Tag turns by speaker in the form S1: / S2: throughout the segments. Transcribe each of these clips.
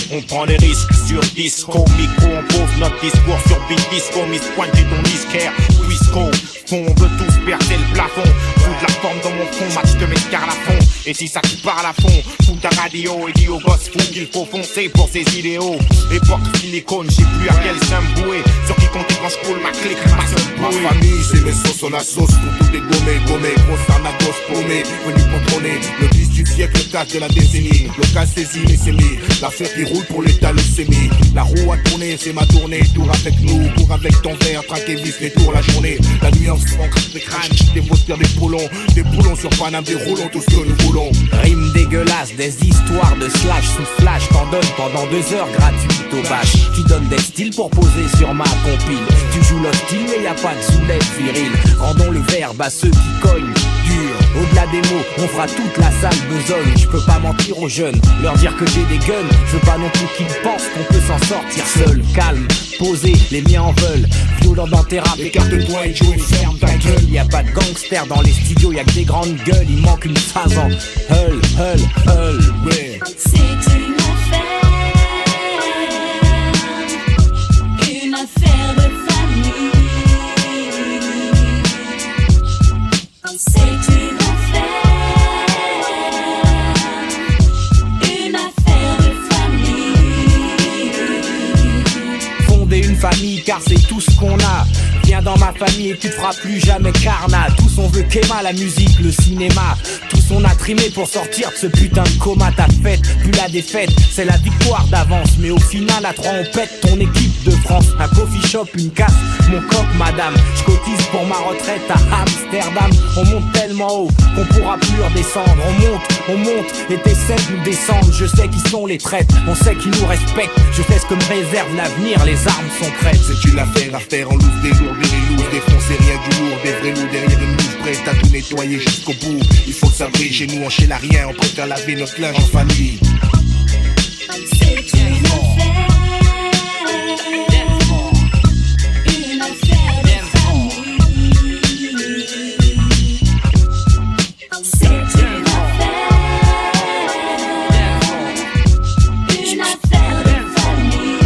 S1: On prend des risques sur disco, micro, on pose notre discours sur beat disco, Miss Pointy ton disquaire, Wisco, fond, on veut tous percer le plafond, fous de la forme dans mon front, match de mescar à fond, et si ça te parle à fond, fous ta radio et dis au boss fou qu'il faut foncer pour ses idéaux, époque silicone, j'ai plus à quel symboué, sur qui compter quand je coule ma clique, ma seule bouée.
S2: Ma famille, c'est mes sauces sur la sauce, tout dégommé, gommé, grosse arme à gauche paumée, venu contrôler le vice du siècle, le cash de la décennie, le cas saisi, mais c'est mis, l'affaire qui roule pour l'état, le sémi, la roue a tourné, c'est ma tournée, tour avec nous, cours avec ton verre, traque et vis les tours la journée, la nuit en fond, des crânes, des voteurs, des boulons sur Paname, des roulons, tout ce que nous voulons.
S3: Rime dégueulasse, des histoires de slash sous flash, t'en donnes pendant 2 heures gratuites au bâche. Tu donnes des styles pour poser sur ma compile. Tu joues l'hostile mais y a pas de soulève viril. Rendons le verbe à ceux qui cognent dur. Au-delà des mots, on fera toute la salle besogne. Je peux pas mentir aux jeunes, leur dire que j'ai des guns. Je veux pas non plus qu'ils pensent qu'on peut s'en sortir seul. Calme, posé, les miens en veulent. Violent dans tes rap,
S2: écarte-toi et joue et ferme ta gueule.
S3: Y a pas de gangsters dans les studios, y a que des grandes gueules. Il manque une phase en hull, ouais.
S4: C'est une affaire de famille. C'est une affaire de famille.
S3: Fonder une famille car c'est tout ce qu'on a. Viens dans ma famille et tu te feras plus jamais carnat. Tous on veut qu'aimer la musique, le cinéma. Tous on a trimé pour sortir de ce putain de coma. Ta fête, plus la défaite, c'est la victoire d'avance. Mais au final à 3 on pète ton équipe de France. Un coffee shop, une casse, mon coq madame. Je cotise pour ma retraite à Amsterdam. On monte tellement haut qu'on pourra plus redescendre. On monte et t'essaies de nous descendre. Je sais qui sont les traîtres, on sait qui nous respectent. Je sais ce que me réserve l'avenir, les armes sont prêtes.
S2: C'est une affaire en loose, des lourds, des lourds, défoncer rien du lourd, des vrais loups derrière une loose prête à tout nettoyer jusqu'au bout. Il faut que ça brille, chez nous on chèle à rien, on préfère laver notre linge en famille.
S4: C'est une affaire de famille. C'est une affaire de famille.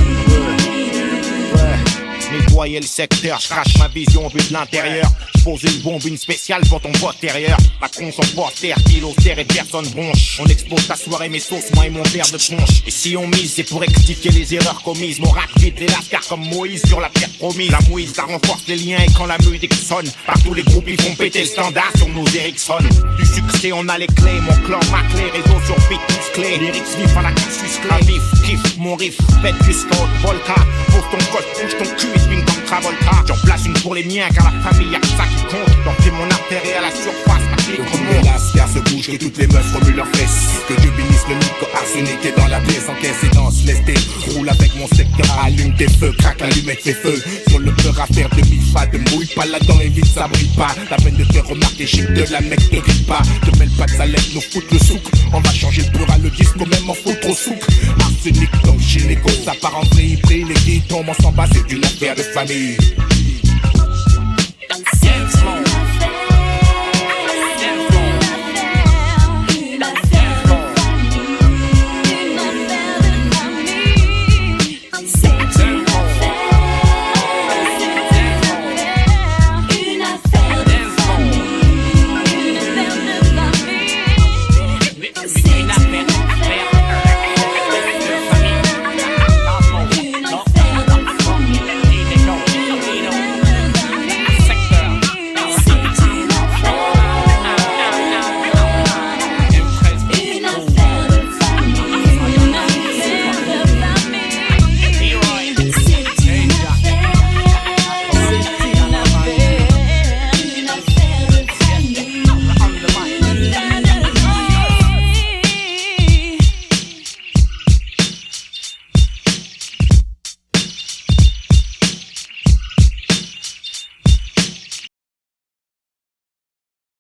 S1: Nettoyer le secteur, je crache ma vision vue de l'intérieur. Je pose une bombe, une spéciale pour ton postérieur. Macron son poster, kilo terre et personne bronche. On expose ta soirée, mes sauces, moi et mon verre de punch. Et si on mise, c'est pour rectifier les erreurs commises. Mon rap vite les lascars comme Moïse sur la pierre promise. La mouise, ça renforce les liens et quand la musique sonne, partout les groupes ils font péter le standard sur nos Ericsson. Du succès, on a les clés, mon clan maclé, réseau sur beat musclé. Lyrics vifs à la casse clé. Un vif, kiff, mon riff, bête custo, Volca. Pose ton col, bouge ton cul et swing comme Travolta. J'en place une pour les miens car la famille y'a que ça qui compte. Donc fais mon affaire et à la surface, ma clé remonte.
S2: Car se bouge que toutes les meufs remuent leurs fesses. Que Dieu bénisse le micro arsenic est dans la pièce, encaisse et danse, laisse tes roule avec mon secteur, allume tes feux, craque l'allumette fait feu. Sur le peur à faire de mi-fa, te mouille pas là-dedans et vite ça brille pas. La peine de te remarquer, chic de la mec te grille pas. Te mêle pas de salette, nous foutre le souk. On va changer le peur à le disque, même en foutre au souk. Arsenic dans le gynéco, ça part en vrille, les guilles tombent, on s'en bat, c'est une affaire de famille.